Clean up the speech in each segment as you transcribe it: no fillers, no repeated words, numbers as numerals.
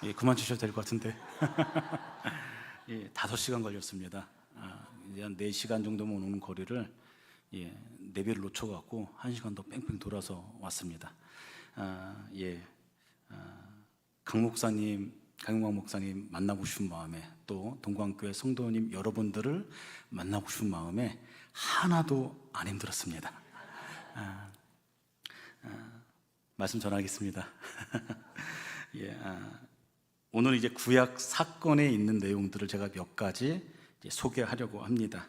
예, 그만 주셔도 될 것 같은데. 예, 5시간 걸렸습니다. 이제 한 4시간 정도면 오는 거리를 내비를 놓쳐갖고 1시간 더 뺑뺑 돌아서 왔습니다. 예, 강 목사님, 강용광 목사님 만나고 싶은 마음에, 또 동광교회 성도님 여러분들을 만나고 싶은 마음에 하나도 안 힘들었습니다. 말씀 전하겠습니다. 예, 오늘 이제 구약 사건에 있는 내용들을 제가 몇 가지 이제 소개하려고 합니다.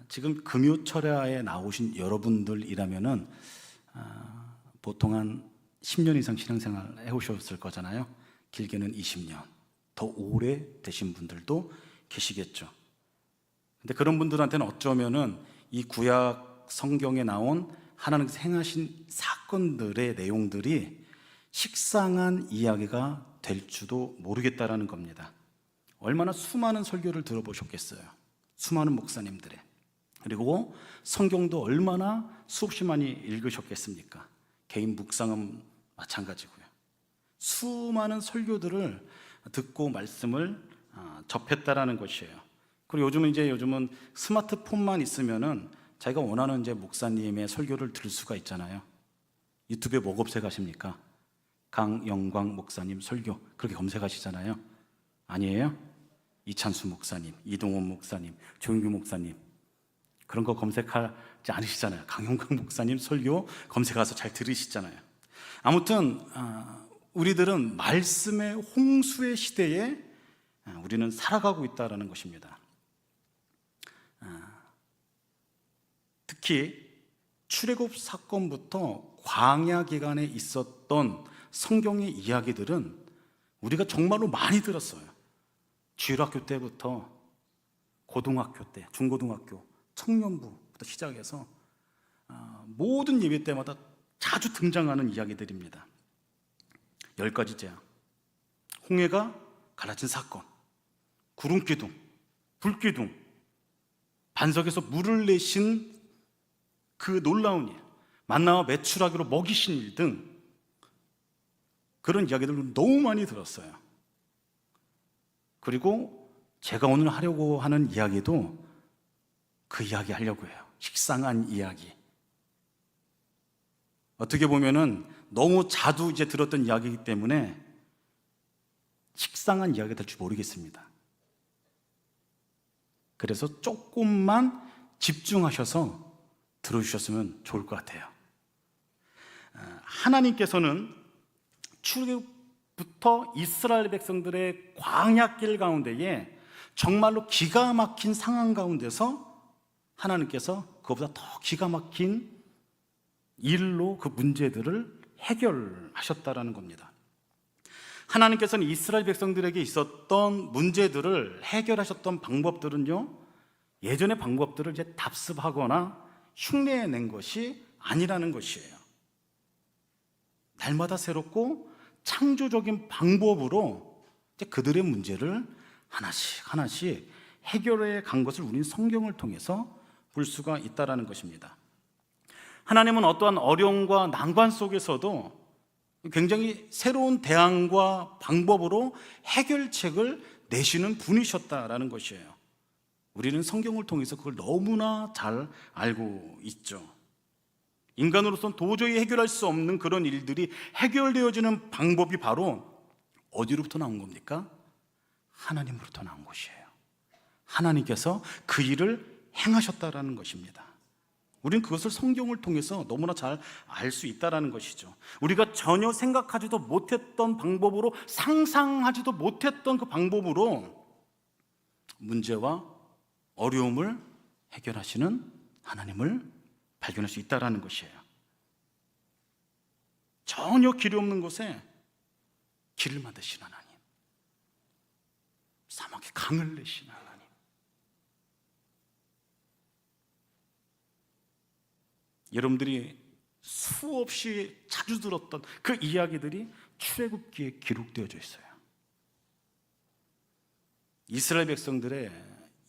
지금 금요철야에 나오신 여러분들이라면은 보통 한 10년 이상 신앙생활 해오셨을 거잖아요. 길게는 20년, 더 오래 되신 분들도 계시겠죠. 근데 그런 분들한테는 어쩌면은 이 구약 성경에 나온 하나님께서 행하신 사건들의 내용들이 식상한 이야기가 될지도 모르겠다라는 겁니다. 얼마나 수많은 설교를 들어보셨겠어요. 수많은 목사님들의. 그리고 성경도 얼마나 수없이 많이 읽으셨겠습니까? 개인 묵상은 마찬가지고요. 수많은 설교들을 듣고 말씀을 접했다라는 것이에요. 그리고 요즘은 스마트폰만 있으면은 자기가 원하는 이제 목사님의 설교를 들을 수가 있잖아요. 유튜브에 뭐 검색하십니까? 강영광 목사님 설교 그렇게 검색하시잖아요. 아니에요? 이찬수 목사님, 이동원 목사님, 조용규 목사님 그런 거 검색하지 않으시잖아요. 강영광 목사님 설교 검색해서 잘 들으시잖아요. 아무튼 우리들은 말씀의 홍수의 시대에 우리는 살아가고 있다는 것입니다. 특히 출애굽 사건부터 광야 기간에 있었던 성경의 이야기들은 우리가 정말로 많이 들었어요. 주일학교 때부터 고등학교 때, 중고등학교, 청년부부터 시작해서 모든 예배 때마다 자주 등장하는 이야기들입니다. 10가지 재앙, 홍해가 갈라진 사건, 구름기둥, 불기둥, 반석에서 물을 내신 그 놀라운 일, 만나와 메추라기로 먹이신 일 등 그런 이야기들을 너무 많이 들었어요. 그리고 제가 오늘 하려고 하는 이야기도 그 이야기 하려고 해요. 식상한 이야기. 어떻게 보면은 너무 자주 이제 들었던 이야기이기 때문에 식상한 이야기가 될지 모르겠습니다. 그래서 조금만 집중하셔서 들어주셨으면 좋을 것 같아요. 하나님께서는 출애굽부터 이스라엘 백성들의 광야길 가운데에 정말로 기가 막힌 상황 가운데서 하나님께서 그보다 더 기가 막힌 일로 그 문제들을 해결하셨다라는 겁니다. 하나님께서는 이스라엘 백성들에게 있었던 문제들을 해결하셨던 방법들은요, 예전의 방법들을 이제 답습하거나 흉내낸 것이 아니라는 것이에요. 날마다 새롭고 창조적인 방법으로 이제 그들의 문제를 하나씩 해결해 간 것을 우리는 성경을 통해서 볼 수가 있다는 것입니다. 하나님은 어떠한 어려움과 난관 속에서도 굉장히 새로운 대안과 방법으로 해결책을 내시는 분이셨다라는 것이에요. 우리는 성경을 통해서 그걸 너무나 잘 알고 있죠. 인간으로서는 도저히 해결할 수 없는 그런 일들이 해결되어지는 방법이 바로 어디로부터 나온 겁니까? 하나님으로부터 나온 것이에요. 하나님께서 그 일을 행하셨다라는 것입니다. 우리는 그것을 성경을 통해서 너무나 잘 알 수 있다는 것이죠. 우리가 전혀 생각하지도 못했던 방법으로, 상상하지도 못했던 그 방법으로 문제와 어려움을 해결하시는 하나님을 발견할 수 있다는 것이에요. 전혀 길이 없는 곳에 길을 만드신 하나님, 사막에 강을 내신 하나님, 여러분들이 수없이 자주 들었던 그 이야기들이 출애굽기에 기록되어져 있어요. 이스라엘 백성들의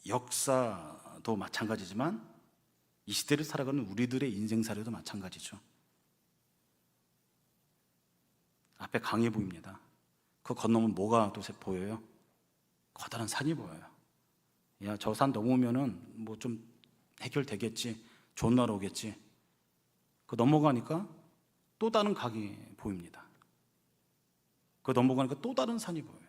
역사도 마찬가지지만 이 시대를 살아가는 우리들의 인생사례도 마찬가지죠. 앞에 강해 보입니다. 그 건너면 뭐가 또 보여요? 커다란 산이 보여요. 야, 저 산 넘으면은 뭐 좀 해결되겠지, 좋은 날 오겠지. 그 넘어가니까 또 다른 각이 보입니다. 그 넘어가니까 또 다른 산이 보여요.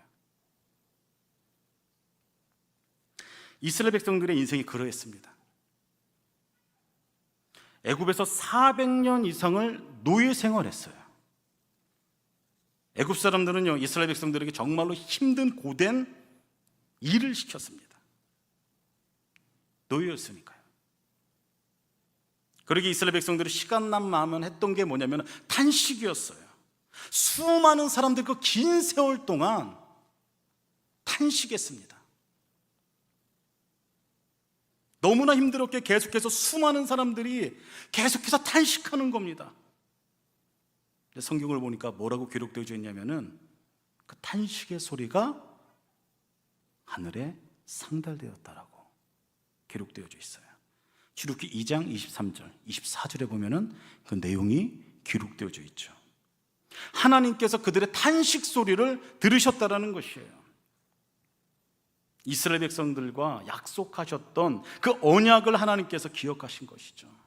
이스라엘 백성들의 인생이 그러했습니다. 애굽에서 400년 이상을 노예 생활했어요. 애굽 사람들은요, 이스라엘 백성들에게 정말로 힘든 고된 일을 시켰습니다. 노예였으니까요. 그러기에 이스라엘 백성들이 시간 남으면 했던 게 뭐냐면 탄식이었어요. 수많은 사람들이 그 긴 세월 동안 탄식했습니다. 너무나 힘들었기에 계속해서 수많은 사람들이 계속해서 탄식하는 겁니다. 성경을 보니까 뭐라고 기록되어 있냐면은 그 탄식의 소리가 하늘에 상달되었다라고 기록되어 있어요. 출애굽기 2장 23절, 24절에 보면은 그 내용이 기록되어 있죠. 하나님께서 그들의 탄식 소리를 들으셨다라는 것이에요. 이스라엘 백성들과 약속하셨던 그 언약을 하나님께서 기억하신 것이죠.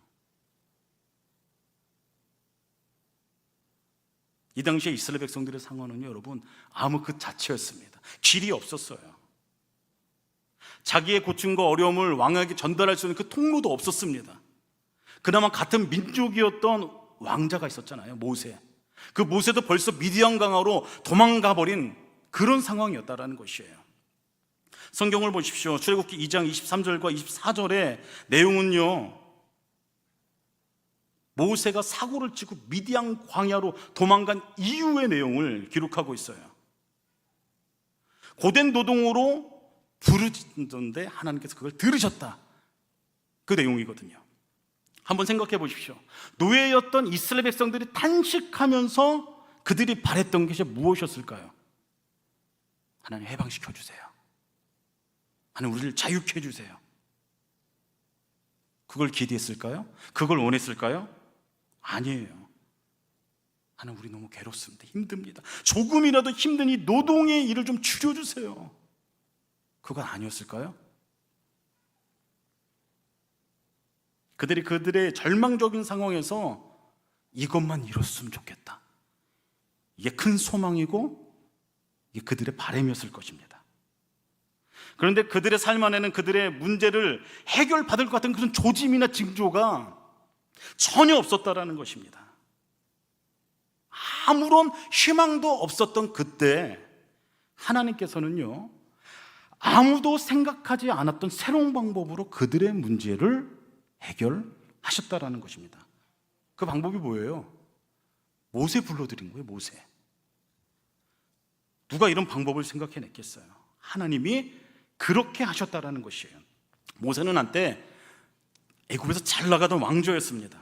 이 당시에 이스라엘 백성들의 상황은요, 여러분, 암흑 그 자체였습니다. 길이 없었어요. 자기의 고충과 어려움을 왕에게 전달할 수 있는 그 통로도 없었습니다. 그나마 같은 민족이었던 왕자가 있었잖아요, 모세. 그 모세도 벌써 미디안 강으로 도망가 버린 그런 상황이었다라는 것이에요. 성경을 보십시오. 출애굽기 2장 23절과 24절의 내용은요, 모세가 사고를 치고 미디안 광야로 도망간 이후의 내용을 기록하고 있어요. 고된 노동으로 부르짖는데 하나님께서 그걸 들으셨다, 그 내용이거든요. 한번 생각해 보십시오. 노예였던 이스라엘 백성들이 탄식하면서 그들이 바랬던 것이 무엇이었을까요? 하나님 해방시켜 주세요. 하나님 우리를 자유케 해주세요. 그걸 기대했을까요? 그걸 원했을까요? 아니에요. 하나님 우리 너무 괴롭습니다. 힘듭니다. 조금이라도 힘든 이 노동의 일을 좀 줄여주세요. 그건 아니었을까요? 그들이 그들의 절망적인 상황에서 이것만 이뤘으면 좋겠다, 이게 큰 소망이고 이게 그들의 바람이었을 것입니다. 그런데 그들의 삶 안에는 그들의 문제를 해결받을 것 같은 그런 조짐이나 징조가 전혀 없었다라는 것입니다. 아무런 희망도 없었던 그때 하나님께서는요, 아무도 생각하지 않았던 새로운 방법으로 그들의 문제를 해결하셨다라는 것입니다. 그 방법이 뭐예요? 모세 불러들인 거예요. 모세. 누가 이런 방법을 생각해냈겠어요? 하나님이 그렇게 하셨다라는 것이에요. 모세는 한때 애굽에서 잘 나가던 왕조였습니다.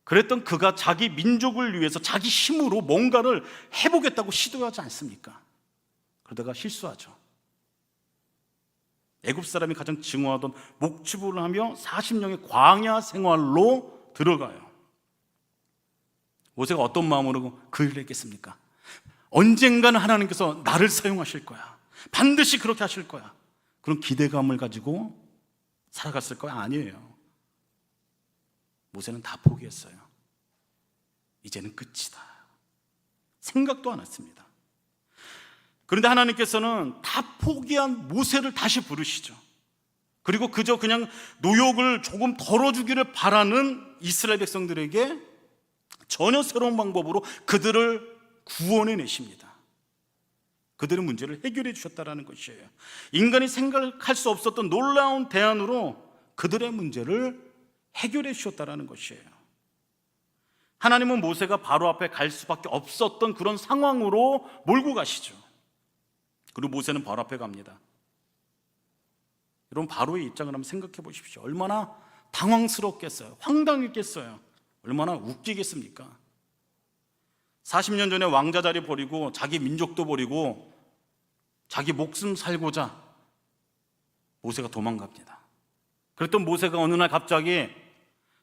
그랬던 그가 자기 민족을 위해서 자기 힘으로 뭔가를 해보겠다고 시도하지 않습니까? 그러다가 실수하죠. 애굽 사람이 가장 증오하던 목축을 하며 40년의 광야 생활로 들어가요. 모세가 어떤 마음으로 그 일을 했겠습니까? 언젠가는 하나님께서 나를 사용하실 거야, 반드시 그렇게 하실 거야, 그런 기대감을 가지고 살아갔을 거야? 아니에요. 모세는 다 포기했어요. 이제는 끝이다, 생각도 안 했습니다. 그런데 하나님께서는 다 포기한 모세를 다시 부르시죠. 그리고 그냥 노역을 조금 덜어주기를 바라는 이스라엘 백성들에게 전혀 새로운 방법으로 그들을 구원해 내십니다. 그들의 문제를 해결해 주셨다는 것이에요. 인간이 생각할 수 없었던 놀라운 대안으로 그들의 문제를 해결해 주셨다는 것이에요. 하나님은 모세가 바로 앞에 갈 수밖에 없었던 그런 상황으로 몰고 가시죠. 그리고 모세는 바로 앞에 갑니다. 여러분, 바로의 입장을 한번 생각해 보십시오. 얼마나 당황스럽겠어요? 황당했겠어요? 얼마나 웃기겠습니까? 40년 전에 왕자 자리 버리고 자기 민족도 버리고 자기 목숨 살고자 모세가 도망갑니다. 그랬던 모세가 어느 날 갑자기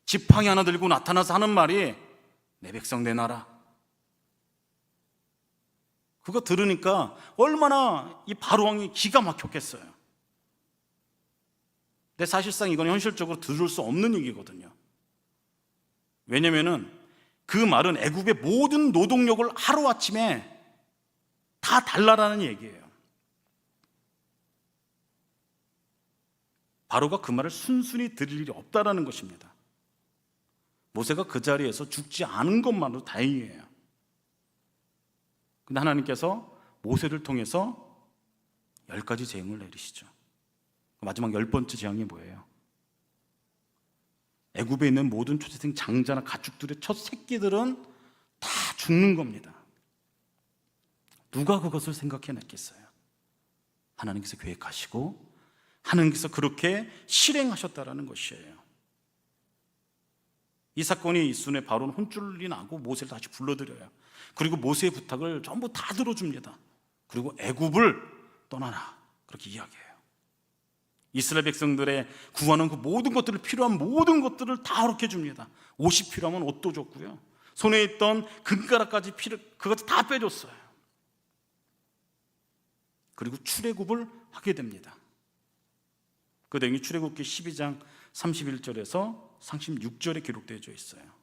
지팡이 하나 들고 나타나서 하는 말이 내 백성 내놔라. 그거 들으니까 얼마나 이 바로왕이 기가 막혔겠어요. 근데 사실상 이건 현실적으로 들을 수 없는 얘기거든요. 왜냐면은 그 말은 애굽의 모든 노동력을 하루아침에 다 달라라는 얘기예요. 바로가 그 말을 순순히 들을 일이 없다라는 것입니다. 모세가 그 자리에서 죽지 않은 것만으로 다행이에요. 근데 하나님께서 모세를 통해서 10가지 재앙을 내리시죠. 마지막 10번째 재앙이 뭐예요? 애굽에 있는 모든 초태생 장자나 가축들의 첫 새끼들은 다 죽는 겁니다. 누가 그것을 생각해냈겠어요? 하나님께서 계획하시고 하나님께서 그렇게 실행하셨다라는 것이에요. 이 사건이 있순에 바로는 혼쭐이 나고 모세를 다시 불러들여요. 그리고 모세의 부탁을 전부 다 들어줍니다. 그리고 애굽을 떠나라, 그렇게 이야기해요. 이스라엘 백성들의 구하는 그 모든 것들을, 필요한 모든 것들을 다 허락해 줍니다. 옷이 필요하면 옷도 줬고요, 손에 있던 금가락까지 그것을 다 빼줬어요. 그리고 출애굽을 하게 됩니다. 그 내용이 출애굽기 12장 31절에서 36절에 기록되어 있어요.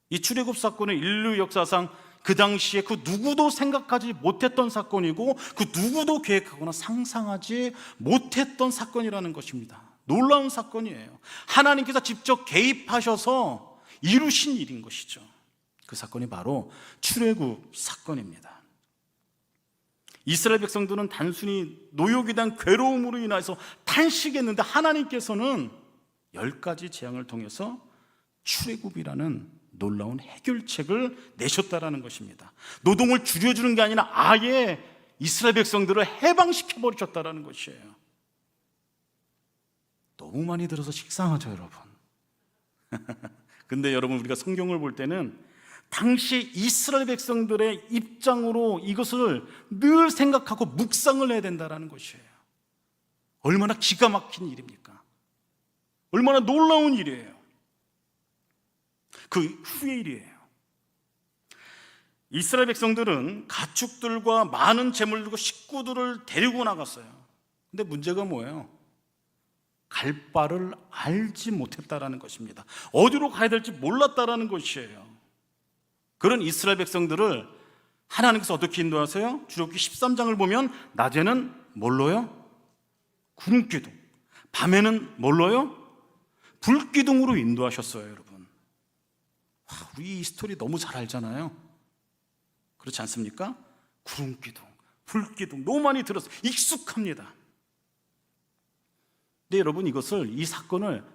이 출애굽 사건은 인류 역사상 그 당시에 그 누구도 생각하지 못했던 사건이고 그 누구도 계획하거나 상상하지 못했던 사건이라는 것입니다. 놀라운 사건이에요. 하나님께서 직접 개입하셔서 이루신 일인 것이죠. 그 사건이 바로 출애굽 사건입니다. 이스라엘 백성들은 단순히 노역에 대한 괴로움으로 인해서 탄식했는데 하나님께서는 10가지 재앙을 통해서 출애굽이라는 놀라운 해결책을 내셨다라는 것입니다. 노동을 줄여주는 게 아니라 아예 이스라엘 백성들을 해방시켜 버리셨다라는 것이에요. 너무 많이 들어서 식상하죠, 여러분. 근데 여러분, 우리가 성경을 볼 때는 당시 이스라엘 백성들의 입장으로 이것을 늘 생각하고 묵상을 해야 된다는 것이에요. 얼마나 기가 막힌 일입니까? 얼마나 놀라운 일이에요. 그 후의 일이에요. 이스라엘 백성들은 가축들과 많은 재물들과 식구들을 데리고 나갔어요. 근데 문제가 뭐예요? 갈 바를 알지 못했다라는 것입니다. 어디로 가야 될지 몰랐다라는 것이에요. 그런 이스라엘 백성들을 하나님께서 어떻게 인도하세요? 출애굽기 13장을 보면 낮에는 뭘로요? 구름기둥, 밤에는 뭘로요? 불기둥으로 인도하셨어요. 여러분, 우리 이 스토리 너무 잘 알잖아요. 그렇지 않습니까? 구름기둥, 불기둥 너무 많이 들었어요. 익숙합니다. 근데 여러분, 이 사건을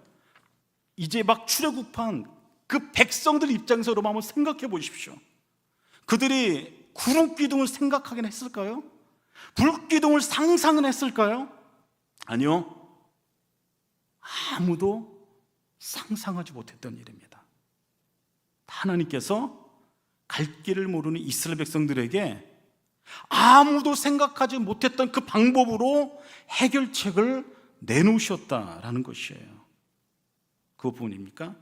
이제 막 출애굽한 그 백성들 입장에서 여러분 한번 생각해 보십시오. 그들이 구름기둥을 생각하긴 했을까요? 불기둥을 상상은 했을까요? 아니요. 아무도 상상하지 못했던 일입니다. 하나님께서 갈 길을 모르는 이스라엘 백성들에게 아무도 생각하지 못했던 그 방법으로 해결책을 내놓으셨다라는 것이에요. 그 부분입니까?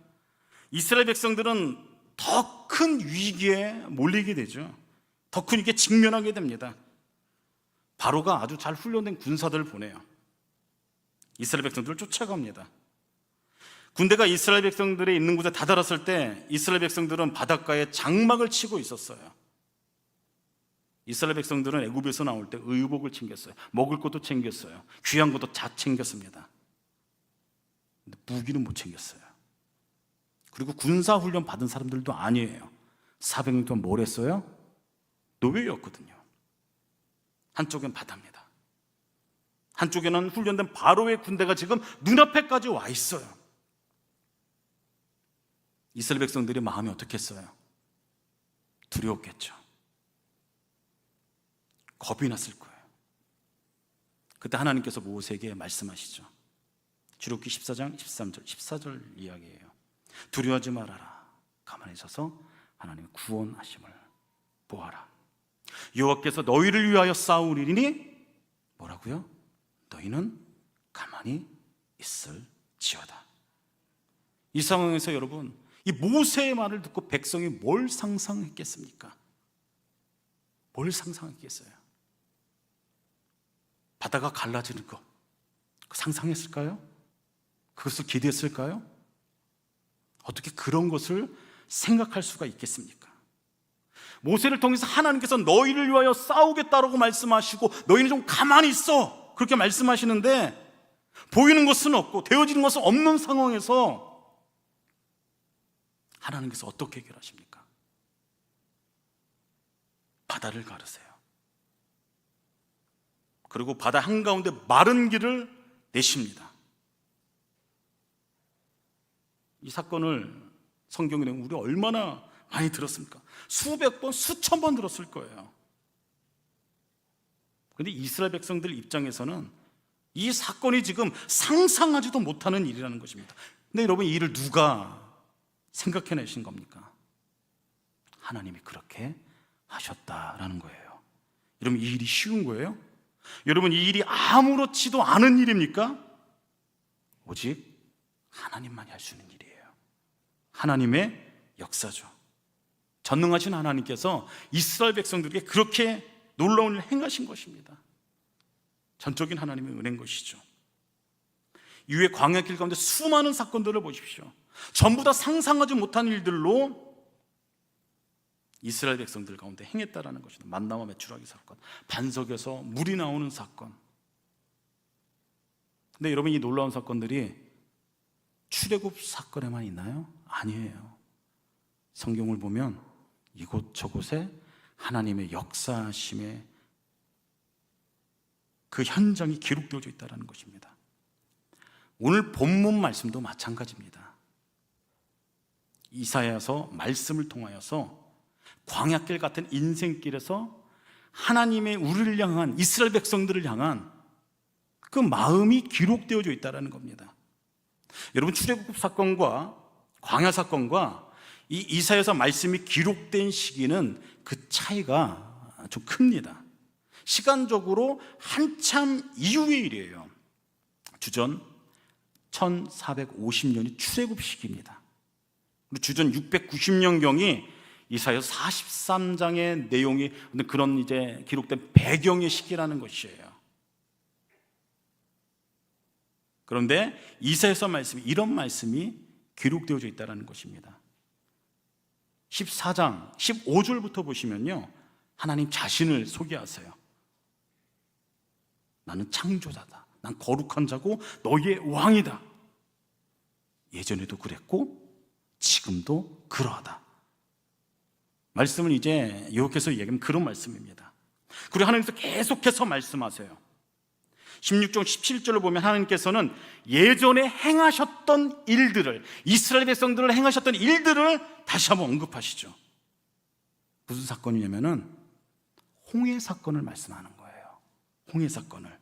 이스라엘 백성들은 더 큰 위기에 몰리게 되죠. 더 큰 위기에 직면하게 됩니다. 바로가 아주 잘 훈련된 군사들을 보내요. 이스라엘 백성들을 쫓아갑니다. 군대가 이스라엘 백성들이 있는 곳에 다다랐을 때 이스라엘 백성들은 바닷가에 장막을 치고 있었어요. 이스라엘 백성들은 애굽에서 나올 때 의복을 챙겼어요. 먹을 것도 챙겼어요. 귀한 것도 다 챙겼습니다. 근데 무기는 못 챙겼어요. 그리고 군사훈련 받은 사람들도 아니에요. 400년 동안 뭘 했어요? 노예였거든요. 한쪽엔 바다입니다. 한쪽에는 훈련된 바로의 군대가 지금 눈앞에까지 와 있어요. 이스라엘 백성들이 마음이 어떻겠어요? 두려웠겠죠. 겁이 났을 거예요. 그때 하나님께서 모세에게 말씀하시죠. 출애굽기 14장 13절 14절 이야기예요. 두려워하지 말아라. 가만히 서서 하나님의 구원하심을 보아라. 여호와께서 너희를 위하여 싸우리니 뭐라고요? 너희는 가만히 있을지어다. 이 상황에서 여러분, 이 모세의 말을 듣고 백성이 뭘 상상했겠습니까? 뭘 상상했겠어요? 바다가 갈라지는 것, 상상했을까요? 그것을 기대했을까요? 어떻게 그런 것을 생각할 수가 있겠습니까? 모세를 통해서 하나님께서 너희를 위하여 싸우겠다라고 말씀하시고 너희는 좀 가만히 있어 그렇게 말씀하시는데, 보이는 것은 없고 되어지는 것은 없는 상황에서 하나님께서 어떻게 해결하십니까? 바다를 가르세요. 그리고 바다 한가운데 마른 길을 내십니다. 이 사건을 성경에 우리 얼마나 많이 들었습니까? 수백 번, 수천 번 들었을 거예요. 그런데 이스라엘 백성들 입장에서는 이 사건이 지금 상상하지도 못하는 일이라는 것입니다. 근데 여러분, 이 일을 누가 생각해내신 겁니까? 하나님이 그렇게 하셨다라는 거예요. 여러분, 이 일이 쉬운 거예요? 여러분, 이 일이 아무렇지도 않은 일입니까? 오직 하나님만이 할 수 있는 일이에요. 하나님의 역사죠. 전능하신 하나님께서 이스라엘 백성들에게 그렇게 놀라운 일을 행하신 것입니다. 전적인 하나님의 은혜인 것이죠. 이후에 광야길 가운데 수많은 사건들을 보십시오. 전부 다 상상하지 못한 일들로 이스라엘 백성들 가운데 행했다라는 것입니다. 만나와 메추라기 사건, 반석에서 물이 나오는 사건. 근데 여러분, 이 놀라운 사건들이 출애굽 사건에만 있나요? 아니에요. 성경을 보면 이곳저곳에 하나님의 역사하심의 그 현장이 기록되어져 있다는 것입니다. 오늘 본문 말씀도 마찬가지입니다. 이사야서 말씀을 통하여서 광야길 같은 인생길에서 하나님의 우리를 향한, 이스라엘 백성들을 향한 그 마음이 기록되어져 있다는 겁니다. 여러분, 출애굽 사건과 광야 사건과 이 이사야서 말씀이 기록된 시기는 그 차이가 좀 큽니다. 시간적으로 한참 이후의 일이에요. 주전 1450년이 출애굽 시기입니다. 주전 690년경이 이사야서 43장의 내용이 그런 이제 기록된 배경의 시기라는 것이에요. 그런데 이사야서 말씀이, 이런 말씀이 기록되어져 있다는 것입니다. 14장 15절부터 보시면요, 하나님 자신을 소개하세요. 나는 창조자다. 난 거룩한 자고 너희의 왕이다. 예전에도 그랬고 지금도 그러하다. 말씀을 이제 요약해서 얘기하면 그런 말씀입니다. 그리고 하나님께서 계속해서 말씀하세요. 16절 17절을 보면 하나님께서는 예전에 행하셨던 일들을, 이스라엘 백성들을 행하셨던 일들을 다시 한번 언급하시죠. 무슨 사건이냐면은 홍해 사건을 말씀하는 거예요. 홍해 사건을.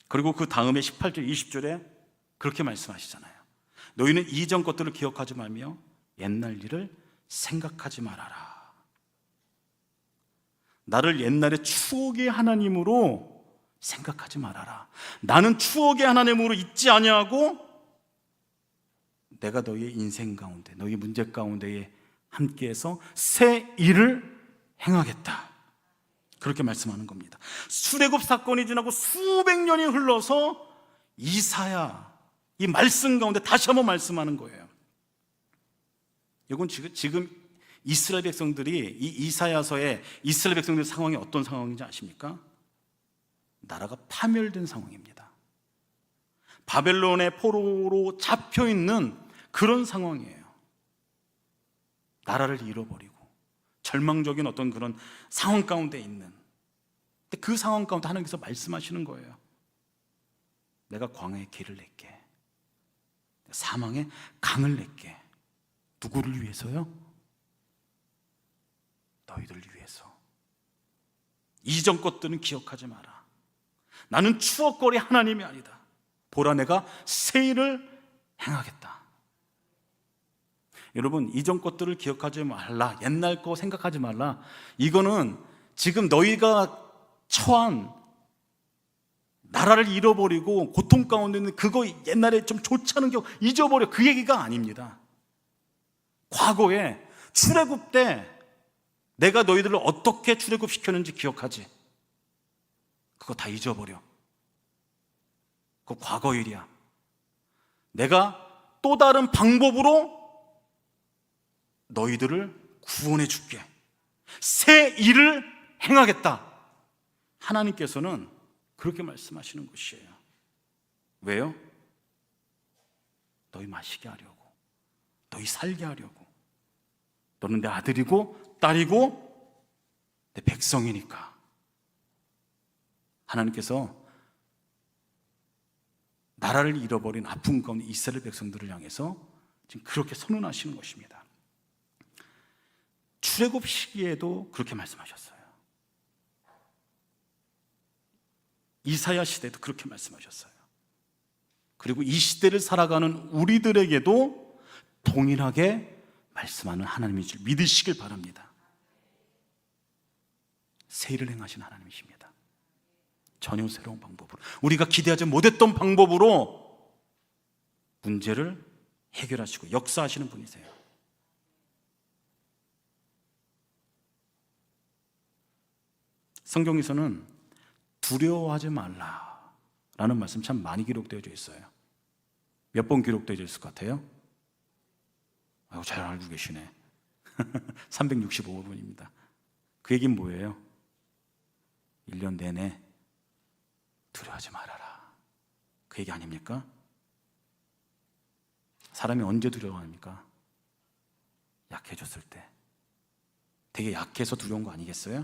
그리고 그 다음에 18절 20절에 그렇게 말씀하시잖아요. 너희는 이전 것들을 기억하지 말며 옛날 일을 생각하지 말아라. 나를 옛날의 추억의 하나님으로 생각하지 말아라. 나는 추억의 하나님으로 있지 아니하고 내가 너희의 인생 가운데, 너희 문제 가운데에 함께해서 새 일을 행하겠다. 그렇게 말씀하는 겁니다. 출애굽 사건이 지나고 수백 년이 흘러서 이사야, 이 말씀 가운데 다시 한번 말씀하는 거예요. 이건 지금 이스라엘 백성들이, 이 이사야서에 이스라엘 백성들의 상황이 어떤 상황인지 아십니까? 나라가 파멸된 상황입니다. 바벨론의 포로로 잡혀있는 그런 상황이에요. 나라를 잃어버리고 절망적인 어떤 그런 상황 가운데 있는, 근데 그 상황 가운데 하나님께서 말씀하시는 거예요. 내가 광야에 길을 낼게. 사망의 강을 낼게. 누구를 위해서요? 너희들을 위해서. 이전 것들은 기억하지 마라. 나는 추억거리 하나님이 아니다. 보라, 내가 새 일을 행하겠다. 여러분, 이전 것들을 기억하지 말라, 옛날 거 생각하지 말라, 이거는 지금 너희가 처한 나라를 잃어버리고 고통 가운데 있는 그거 옛날에 좀 좋지 않은 경 잊어버려, 그 얘기가 아닙니다. 과거에 출애굽 때 내가 너희들을 어떻게 출애굽시켰는지 기억하지? 그거 다 잊어버려. 그거 과거 일이야. 내가 또 다른 방법으로 너희들을 구원해 줄게. 새 일을 행하겠다. 하나님께서는 그렇게 말씀하시는 것이에요. 왜요? 너희 마시게 하려고, 너희 살게 하려고. 너는 내 아들이고 딸이고 내 백성이니까. 하나님께서 나라를 잃어버린 아픔 가운데 이스라엘 백성들을 향해서 지금 그렇게 선언하시는 것입니다. 출애굽 시기에도 그렇게 말씀하셨어요. 이사야 시대도 그렇게 말씀하셨어요. 그리고 이 시대를 살아가는 우리들에게도 동일하게 말씀하는 하나님인 줄 믿으시길 바랍니다. 새 일을 행하신 하나님이십니다. 전혀 새로운 방법으로, 우리가 기대하지 못했던 방법으로 문제를 해결하시고 역사하시는 분이세요. 성경에서는 두려워하지 말라라는 말씀 참 많이 기록되어 있어요. 몇 번 기록되어 있을 것 같아요? 아이고, 잘 알고 계시네. 365번입니다. 그 얘기는 뭐예요? 1년 내내 두려워하지 말아라. 그 얘기 아닙니까? 사람이 언제 두려워합니까? 약해졌을 때. 되게 약해서 두려운 거 아니겠어요?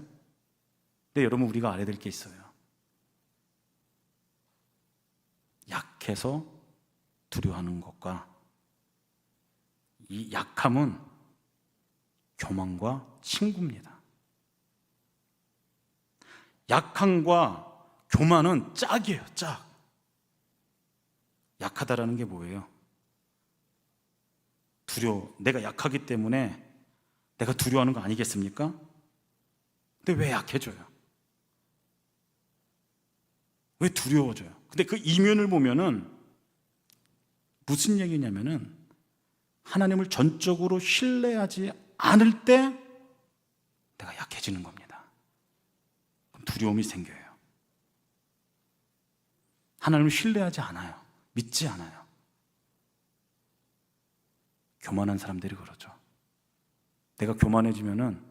근데 여러분, 우리가 알아야 될 게 있어요. 약해서 두려워하는 것과 이 약함은 교만과 친구입니다. 약함과 교만은 짝이에요, 짝. 약하다라는 게 뭐예요? 내가 약하기 때문에 내가 두려워하는 거 아니겠습니까? 근데 왜 약해져요? 왜 두려워져요? 근데 그 이면을 보면은 무슨 얘기냐면은 하나님을 전적으로 신뢰하지 않을 때 내가 약해지는 겁니다. 그럼 두려움이 생겨요. 하나님을 신뢰하지 않아요. 믿지 않아요. 교만한 사람들이 그러죠. 내가 교만해지면은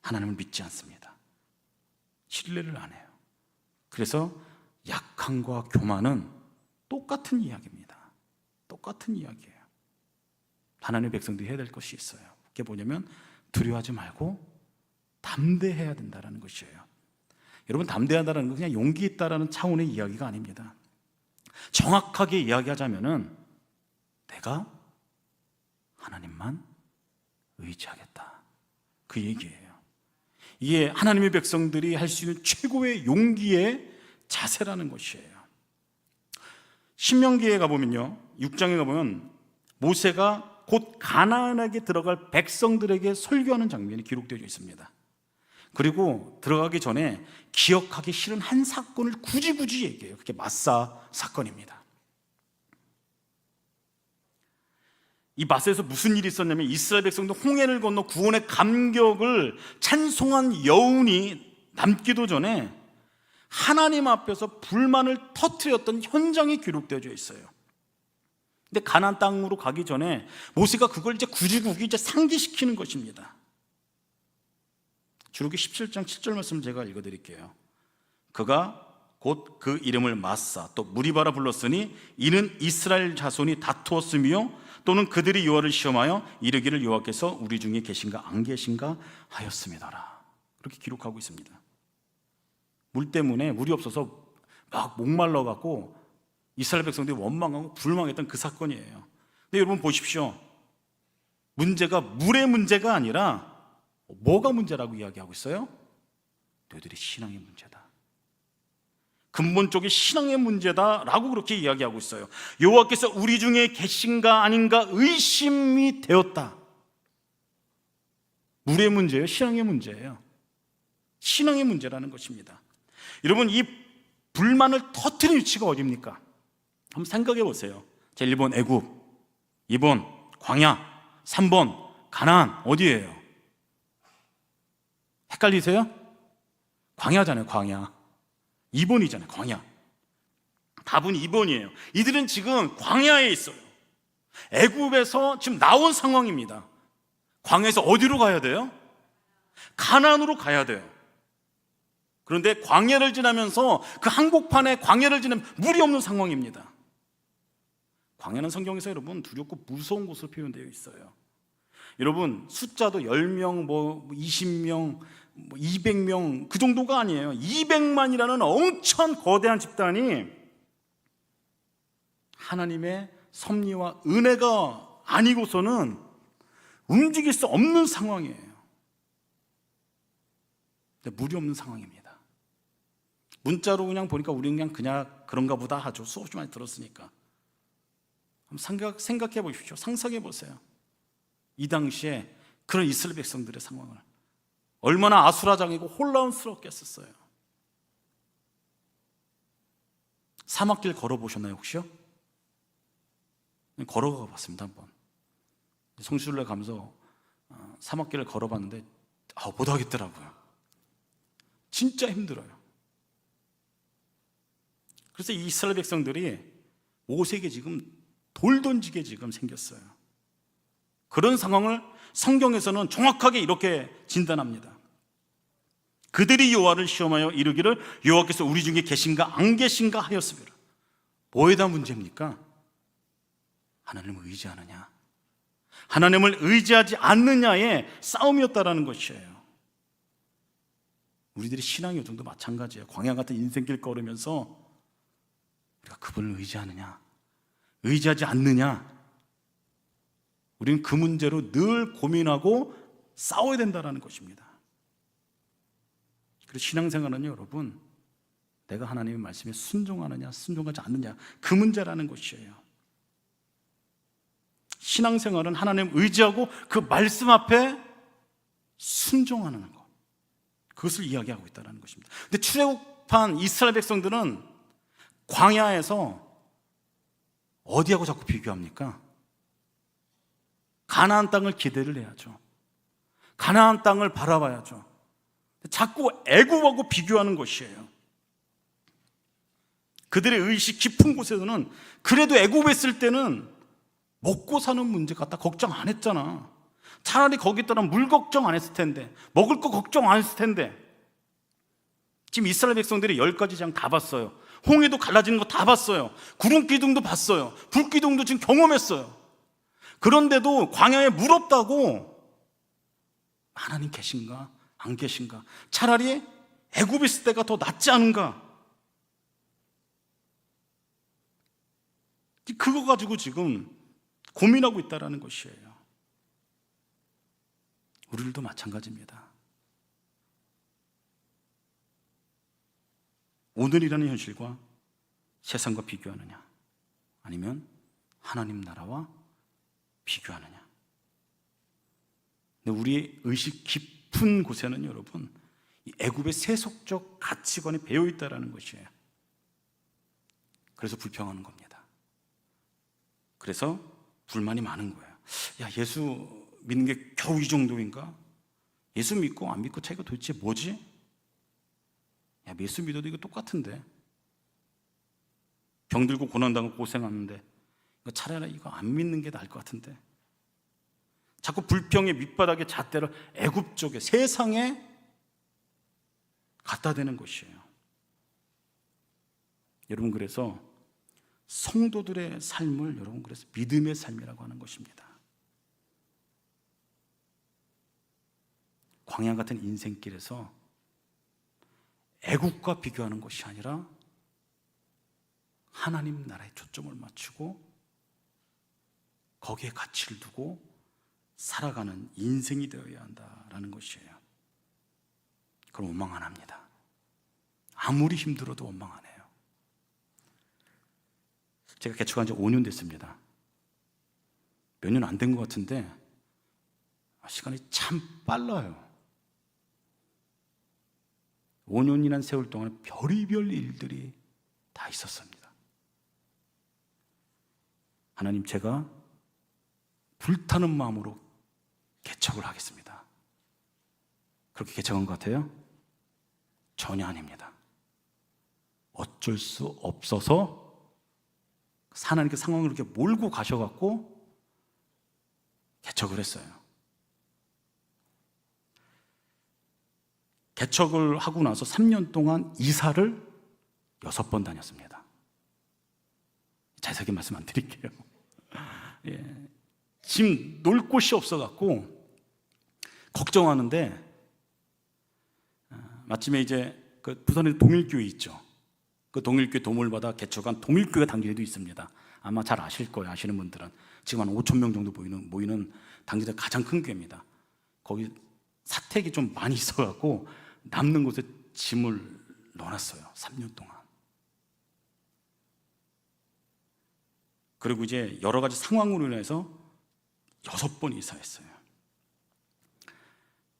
하나님을 믿지 않습니다. 신뢰를 안 해요. 그래서 약함과 교만은 똑같은 이야기입니다. 똑같은 이야기예요. 하나님의 백성들이 해야 될 것이 있어요. 그게 뭐냐면 두려워하지 말고 담대해야 된다는 것이에요. 여러분, 담대하다는 건 그냥 용기 있다라는 차원의 이야기가 아닙니다. 정확하게 이야기하자면은 내가 하나님만 의지하겠다, 그 얘기예요. 이게 하나님의 백성들이 할 수 있는 최고의 용기의 자세라는 것이에요. 신명기에 가보면요, 6장에 가보면 모세가 곧 가나안에게 들어갈 백성들에게 설교하는 장면이 기록되어 있습니다. 그리고 들어가기 전에 기억하기 싫은 한 사건을 굳이 얘기해요. 그게 마사 사건입니다. 이 마사에서 무슨 일이 있었냐면 이스라엘 백성들 홍해를 건너 구원의 감격을 찬송한 여운이 남기도 전에 하나님 앞에서 불만을 터뜨렸던 현장이 기록되어 있어요. 근데 가나안 땅으로 가기 전에 모세가 그걸 이제 굳이 상기시키는 것입니다. 주루기 17장 7절 말씀 제가 읽어드릴게요. 그가 곧 그 이름을 마사 또 무리바라 불렀으니 이는 이스라엘 자손이 다투었으며 또는 그들이 여호와를 시험하여 이르기를 여호와께서 우리 중에 계신가 안 계신가 하였음이더라. 그렇게 기록하고 있습니다. 물 때문에 물이 없어서 막 목말라갖고 이스라엘 백성들이 원망하고 불망했던 그 사건이에요. 근데 여러분 보십시오. 문제가 물의 문제가 아니라 뭐가 문제라고 이야기하고 있어요? 너희들의 신앙의 문제다. 근본적인 신앙의 문제다라고 그렇게 이야기하고 있어요. 여호와께서 우리 중에 계신가 아닌가 의심이 되었다. 물의 문제예요? 신앙의 문제예요? 신앙의 문제라는 것입니다. 여러분, 이 불만을 터뜨린 위치가 어디입니까? 한번 생각해 보세요. 자, 1번 애굽, 2번 광야, 3번 가나안 어디예요? 헷갈리세요? 광야잖아요. 광야. 2번이잖아요. 광야. 답은 2번이에요. 이들은 지금 광야에 있어요. 애굽에서 지금 나온 상황입니다. 광야에서 어디로 가야 돼요? 가나안으로 가야 돼요. 그런데 광야를 지나면서 그 한복판에 광야를 지나면 물이 없는 상황입니다. 광야는 성경에서 여러분 두렵고 무서운 곳으로 표현되어 있어요. 여러분 숫자도 10명, 20명, 200명 그 정도가 아니에요. 200만이라는 엄청 거대한 집단이 하나님의 섭리와 은혜가 아니고서는 움직일 수 없는 상황이에요. 근데 물이 없는 상황입니다. 문자로 그냥 보니까 우리는 그냥 그런가 보다 하죠. 수없이 많이 들었으니까. 한번 생각해 보십시오. 상상해 보세요. 이 당시에 그런 이스라엘 백성들의 상황을 얼마나 아수라장이고 혼란스럽겠었어요. 사막길 걸어보셨나요 혹시요? 걸어가 봤습니다 한번. 성수를 가면서 사막길을 걸어봤는데 못하겠더라고요. 진짜 힘들어요. 그래서 이 이스라엘 백성들이 모세에게 지금 돌 던지게 지금 생겼어요. 그런 상황을 성경에서는 정확하게 이렇게 진단합니다. 그들이 여호와를 시험하여 이르기를 여호와께서 우리 중에 계신가 안 계신가 하였으므로. 뭐에다 문제입니까? 하나님을 의지하느냐 하나님을 의지하지 않느냐의 싸움이었다라는 것이에요. 우리들의 신앙의 요정도 마찬가지예요. 광야 같은 인생길 걸으면서 우리가 그분을 의지하느냐 의지하지 않느냐, 우리는 그 문제로 늘 고민하고 싸워야 된다는 것입니다. 그래서 신앙생활은요 여러분, 내가 하나님의 말씀에 순종하느냐 순종하지 않느냐 그 문제라는 것이에요. 신앙생활은 하나님 의지하고 그 말씀 앞에 순종하는 것, 그것을 이야기하고 있다는 것입니다. 근데 출애굽한 이스라엘 백성들은 광야에서 어디하고 자꾸 비교합니까? 가나안 땅을 기대를 해야죠. 가나안 땅을 바라봐야죠. 자꾸 애굽하고 비교하는 것이에요. 그들의 의식 깊은 곳에서는 그래도 애굽에 있을 때는 먹고 사는 문제 갖다 걱정 안 했잖아. 차라리 거기 따라 물 걱정 안 했을 텐데, 먹을 거 걱정 안 했을 텐데. 지금 이스라엘 백성들이 10가지 장 다 봤어요. 홍해도 갈라지는 거 다 봤어요. 구름 기둥도 봤어요. 불 기둥도 지금 경험했어요. 그런데도 광야에 물 없다고 하나님 계신가 안 계신가, 차라리 애굽에 있을 때가 더 낫지 않은가, 그거 가지고 지금 고민하고 있다는 것이에요. 우리들도 마찬가지입니다. 오늘이라는 현실과 세상과 비교하느냐, 아니면 하나님 나라와 비교하느냐. 근데 우리의 의식 깊은 곳에는 여러분, 이 애굽의 세속적 가치관이 배어 있다는 것이에요. 그래서 불평하는 겁니다. 그래서 불만이 많은 거예요. 야, 예수 믿는 게 겨우 이 정도인가? 예수 믿고 안 믿고 차이가 도대체 뭐지? 야, 예수 믿어도 이거 똑같은데, 병들고 고난당하고 고생하는데 이거 차라리 이거 안 믿는 게 나을 것 같은데. 자꾸 불평의 밑바닥에 잣대를 애굽 쪽에, 세상에 갖다 대는 것이에요. 여러분, 그래서 성도들의 삶을 여러분 그래서 믿음의 삶이라고 하는 것입니다. 광야 같은 인생길에서 애국과 비교하는 것이 아니라 하나님 나라에 초점을 맞추고 거기에 가치를 두고 살아가는 인생이 되어야 한다라는 것이에요. 그럼 원망 안 합니다. 아무리 힘들어도 원망 안 해요. 제가 개척한 지 5년 됐습니다. 몇 년 안 된 것 같은데 시간이 참 빨라요. 5년이란 세월 동안 별의별 일들이 다 있었습니다. 하나님, 제가 불타는 마음으로 개척을 하겠습니다. 그렇게 개척한 것 같아요? 전혀 아닙니다. 어쩔 수 없어서 하나님 그 상황을 이렇게 몰고 가셔갖고 개척을 했어요. 개척을 하고 나서 3년 동안 이사를 6번 다녔습니다. 자세하게 말씀 안 드릴게요. 예. 지금 놀 곳이 없어갖고 걱정하는데, 마침에 이제 그 부산에 동일교회 있죠. 그 동일교회 도움을 받아 개척한 동일교회 당지에도 있습니다. 아마 잘 아실 거예요. 아시는 분들은. 지금 한 5천 명 정도 모이는 당지대 가장 큰 교회입니다. 거기 사택이 좀 많이 있어갖고 남는 곳에 짐을 넣어놨어요. 3년 동안. 그리고 이제 여러 가지 상황으로 인해서 6번 이사했어요.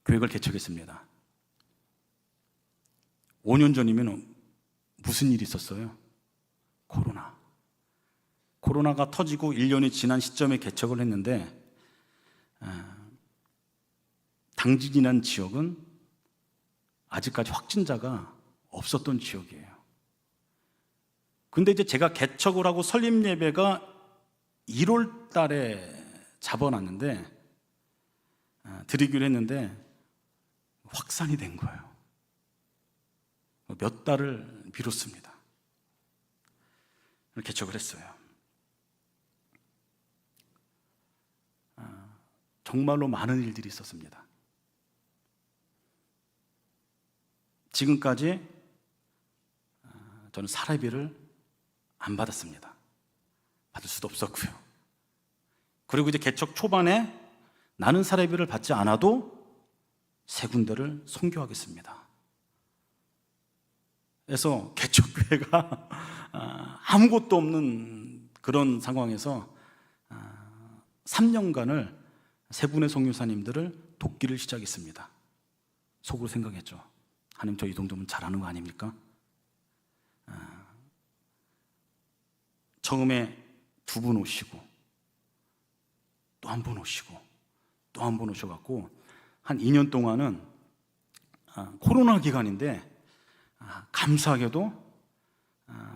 교회를 개척했습니다. 5년 전이면 무슨 일이 있었어요? 코로나가 터지고 1년이 지난 시점에 개척을 했는데, 당진이라는 지역은 아직까지 확진자가 없었던 지역이에요. 근데 이제 제가 개척을 하고 설립 예배가 1월 달에 잡아놨는데, 드리기로 했는데 확산이 된 거예요. 몇 달을 미뤘습니다. 개척을 했어요. 정말로 많은 일들이 있었습니다. 지금까지 저는 사례비를 안 받았습니다. 받을 수도 없었고요. 그리고 이제 개척 초반에 나는 사례비를 받지 않아도 3군데를 선교하겠습니다. 그래서 개척교회가 아무것도 없는 그런 상황에서 3년간을 3분의 선교사님들을 돕기를 시작했습니다. 속으로 생각했죠. 하나님, 저 이 정도면 잘하는 거 아닙니까? 처음에 2분 오시고 또 1분 오시고 또 1분 오셔갖고 한 2년 동안은 코로나 기간인데 감사하게도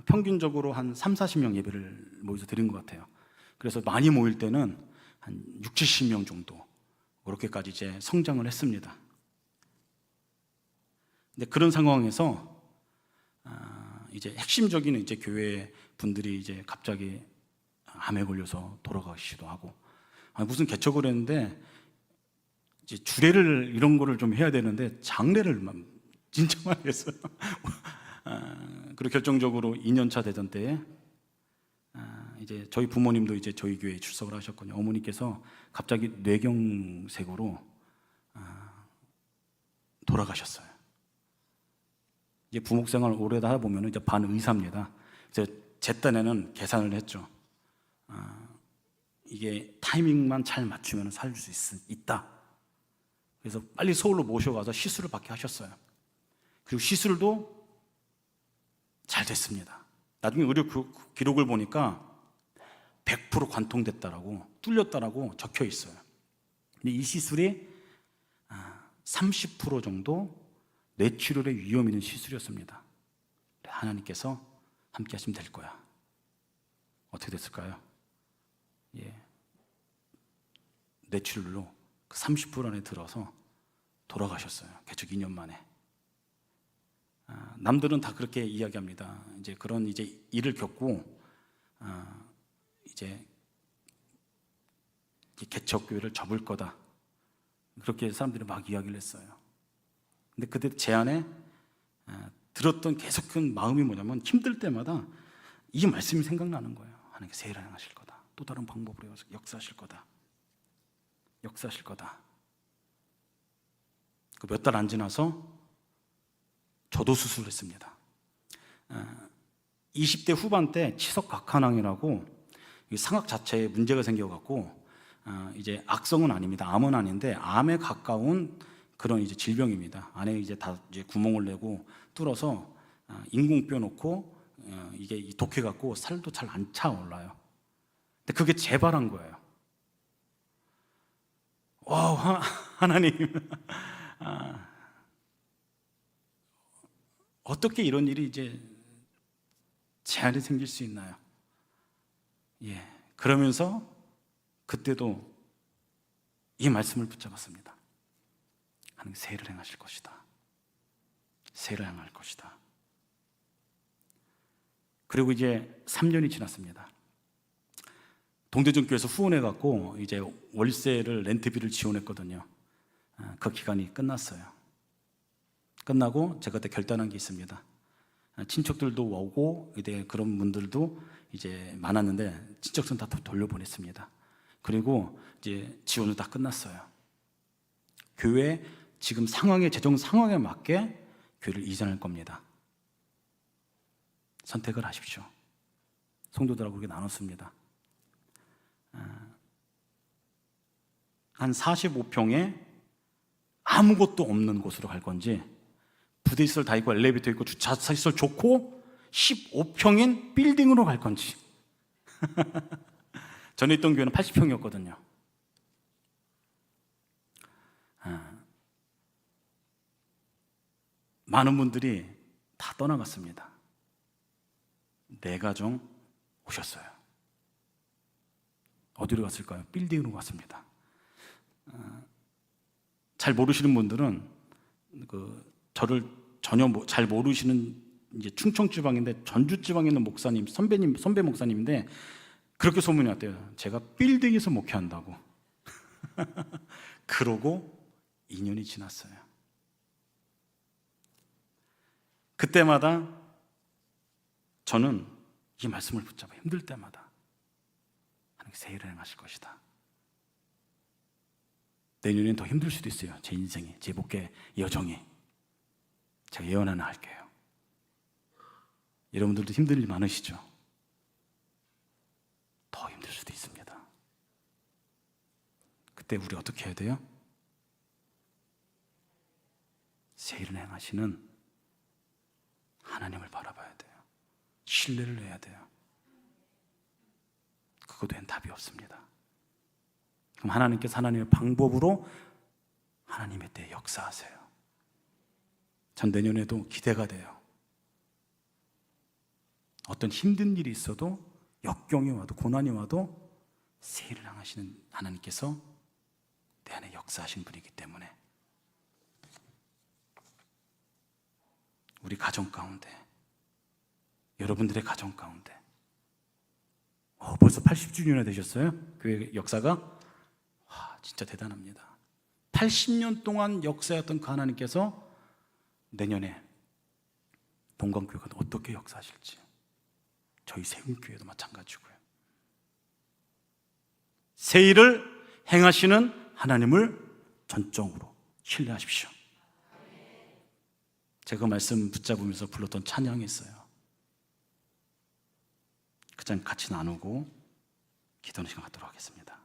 평균적으로 한 30-40명 예배를 모여서 드린 것 같아요. 그래서 많이 모일 때는 한 60-70명 정도 그렇게까지 이제 성장을 했습니다. 근데 그런 상황에서 이제 핵심적인 이제 교회 분들이 이제 갑자기 암에 걸려서 돌아가시기도 하고, 무슨 개척을 했는데 이제 주례를 이런 거를 좀 해야 되는데 장례를 진짜 많이 했어요. 그리고 결정적으로 2년차 되던 때에 이제 저희 부모님도 이제 저희 교회에 출석을 하셨거든요. 어머니께서 갑자기 뇌경색으로 돌아가셨어요. 이제 부목생활 오래 하다 보면 이제 반의사입니다. 그래서 제 딴에는 계산을 했죠. 이게 타이밍만 잘 맞추면 살 수 있다. 그래서 빨리 서울로 모셔가서 시술을 받게 하셨어요. 그리고 시술도 잘 됐습니다. 나중에 의료 기록을 보니까 100% 관통됐다라고, 뚫렸다라고 적혀 있어요. 근데 이 시술이 30% 정도 뇌출혈의 위험 있는 시술이었습니다. 하나님께서 함께 하시면 될 거야. 어떻게 됐을까요? 뇌출혈로 30% 안에 들어서 돌아가셨어요. 개척 2년 만에. 남들은 다 그렇게 이야기합니다. 이제 그런 이제 일을 겪고 이제 개척교회를 접을 거다. 그렇게 사람들이 막 이야기를 했어요. 근데 그때 제 안에 들었던 계속 큰 마음이 뭐냐면, 힘들 때마다 이 말씀이 생각나는 거예요. 하나님께서 일하실 거다. 또 다른 방법으로 역사하실 거다. 역사하실 거다. 몇 달 안 지나서 저도 수술했습니다. 20대 후반 때 치석각한암이라고 상악 자체에 문제가 생겨갖고 이제 악성은 아닙니다. 암은 아닌데 암에 가까운 그런 이제 질병입니다. 안에 이제 다 이제 구멍을 내고 뚫어서 인공뼈 놓고 이게 독해갖고 살도 잘 안 차올라요. 근데 그게 재발한 거예요. 하나님, 어떻게 이런 일이 이제 제한이 생길 수 있나요? 예, 그러면서 그때도 이 말씀을 붙잡았습니다. 하나님 세일을 행하실 것이다. 세일을 행할 것이다. 그리고 이제 3년이 지났습니다. 동대전교회에서 후원해갖고 이제 월세를 렌트비를 지원했거든요. 그 기간이 끝났어요. 끝나고 제가 그때 결단한 게 있습니다. 친척들도 오고 이제 그런 분들도 이제 많았는데 친척선 다 돌려보냈습니다. 그리고 이제 지원도 다 끝났어요. 교회 지금 상황에, 재정 상황에 맞게 교회를 이전할 겁니다. 선택을 하십시오. 성도들하고 그렇게 나눴습니다. 한 45평에 아무것도 없는 곳으로 갈 건지, 부대시설 다 있고 엘리베이터 있고 주차시설 좋고 15평인 빌딩으로 갈 건지. 전에 있던 교회는 80평이었거든요. 많은 분들이 다 떠나갔습니다. 4가정 오셨어요. 어디로 갔을까요? 빌딩으로 갔습니다. 잘 모르시는 분들은 저를 전혀 잘 모르시는, 이제 충청 지방인데 전주 지방에 있는 목사님, 선배 목사님인데 그렇게 소문이 왔대요. 제가 빌딩에서 목회한다고. 그러고 2년이 지났어요. 그때마다 저는 이 말씀을 붙잡아 힘들 때마다 하나님 세일을 행하실 것이다. 내년엔 더 힘들 수도 있어요. 제 인생이, 제 목회 여정이. 제가 예언 하나 할게요. 여러분들도 힘든 일 많으시죠? 더 힘들 수도 있습니다. 그때 우리 어떻게 해야 돼요? 세일을 행하시는 하나님을 바라봐야 돼요. 신뢰를 해야 돼요. 그것 외엔 답이 없습니다. 그럼 하나님께서 하나님의 방법으로 하나님의 때에 역사하세요. 전 내년에도 기대가 돼요. 어떤 힘든 일이 있어도, 역경이 와도, 고난이 와도 세일을 향하시는 하나님께서 내 안에 역사하신 분이기 때문에 우리 가정 가운데, 여러분들의 가정 가운데, 벌써 80주년이나 되셨어요? 교회 역사가? 와, 진짜 대단합니다. 80년 동안 역사였던 그 하나님께서 내년에 동강교회가 어떻게 역사하실지, 저희 세운교회도 마찬가지고요. 세일을 행하시는 하나님을 전적으로 신뢰하십시오. 제가 말씀 붙잡으면서 불렀던 찬양이 있어요. 그 찬 같이 나누고 기도하는 시간 갖도록 하겠습니다.